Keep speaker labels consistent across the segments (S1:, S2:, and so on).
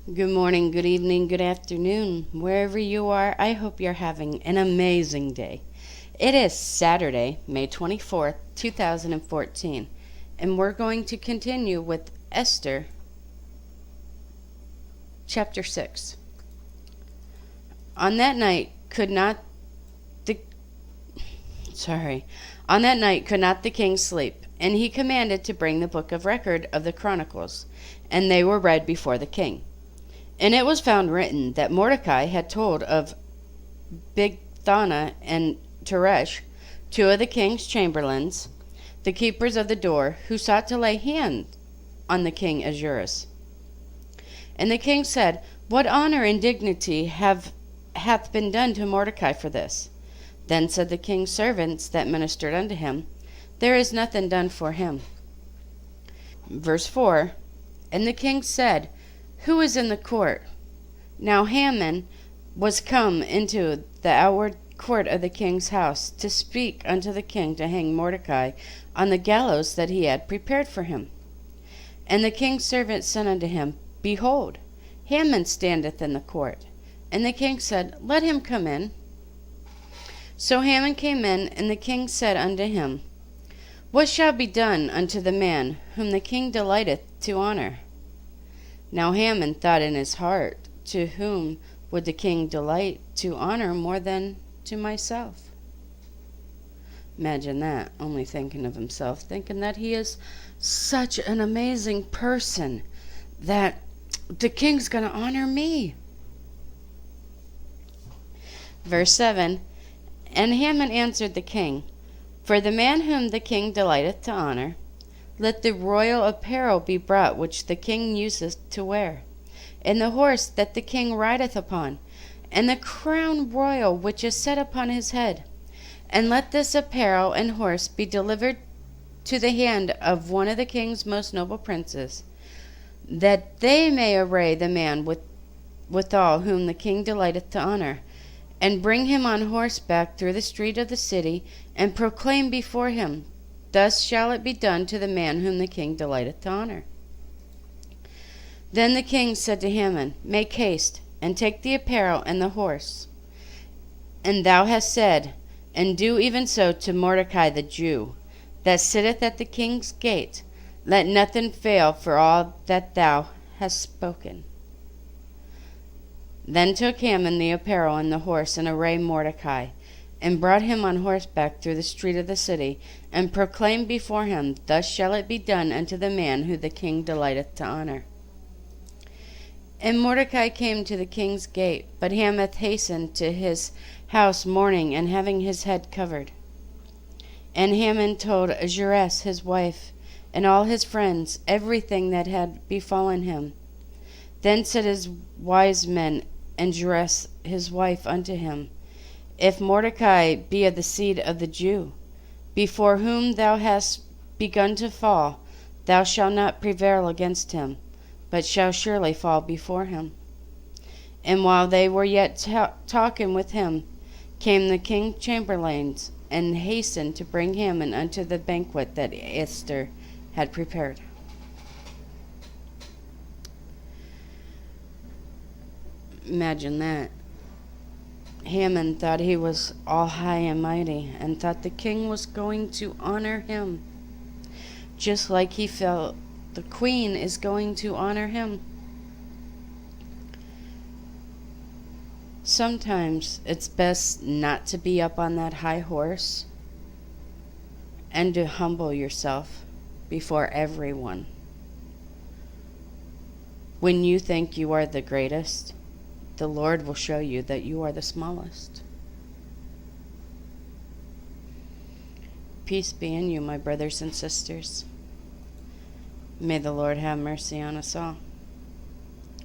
S1: Good morning, good evening, good afternoon. Wherever you are, I hope you're having an amazing day. It is Saturday, May 24th, 2014, and we're going to continue with Esther Chapter 6. On that night could not the On that night could not the king sleep, and he commanded to bring the book of record of the Chronicles, and they were read before the king. And it was found written that Mordecai had told of Bigthana and Teresh, two of the king's chamberlains, the keepers of the door, who sought to lay hand on the king Ahasuerus. And the king said, What honor and dignity hath been done to Mordecai for this? Then said the king's servants that ministered unto him, There is nothing done for him. Verse 4, And the king said, Who is in the court? Now Haman was come into the outward court of the king's house to speak unto the king to hang Mordecai on the gallows that he had prepared for him. And the king's servant said unto him, Behold, Haman standeth in the court. And the king said, Let him come in. So Haman came in, and the king said unto him, What shall be done unto the man whom the king delighteth to honor? Now Haman thought in his heart, To whom would the king delight to honor more than to myself? Imagine that, only thinking of himself, thinking that he is such an amazing person that the king's going to honor me. Verse 7, And Haman answered the king, For the man whom the king delighteth to honor, let the royal apparel be brought which the king useth to wear, and the horse that the king rideth upon, and the crown royal which is set upon his head. And let this apparel and horse be delivered to the hand of one of the king's most noble princes, that they may array the man withal whom the king delighteth to honor, and bring him on horseback through the street of the city, and proclaim before him, Thus shall it be done to the man whom the king delighteth to honor. Then the king said to Haman, Make haste, and take the apparel and the horse. And thou hast said, and do even so to Mordecai the Jew, that sitteth at the king's gate. Let nothing fail for all that thou hast spoken. Then took Haman the apparel and the horse, and arrayed Mordecai, and brought him on horseback through the street of the city, and proclaimed before him, Thus shall it be done unto the man whom the king delighteth to honor. And Mordecai came to the king's gate, but Haman hastened to his house mourning, and having his head covered. And Haman told Ahasuerus his wife, and all his friends, everything that had befallen him. Then said his wise men and Ahasuerus his wife unto him, If Mordecai be of the seed of the Jew, before whom thou hast begun to fall, thou shalt not prevail against him, but shall surely fall before him. And while they were yet talking with him, came the king's chamberlains, and hastened to bring Haman unto the banquet that Esther had prepared. Imagine that. Haman thought he was all high and mighty, and thought the king was going to honor him, just like he felt the queen is going to honor him. Sometimes it's best not to be up on that high horse and to humble yourself before everyone. When you think you are the greatest, the Lord will show you that you are the smallest. Peace be in you, my brothers and sisters. May the Lord have mercy on us all.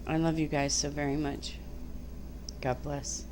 S1: I love you guys so very much. God bless.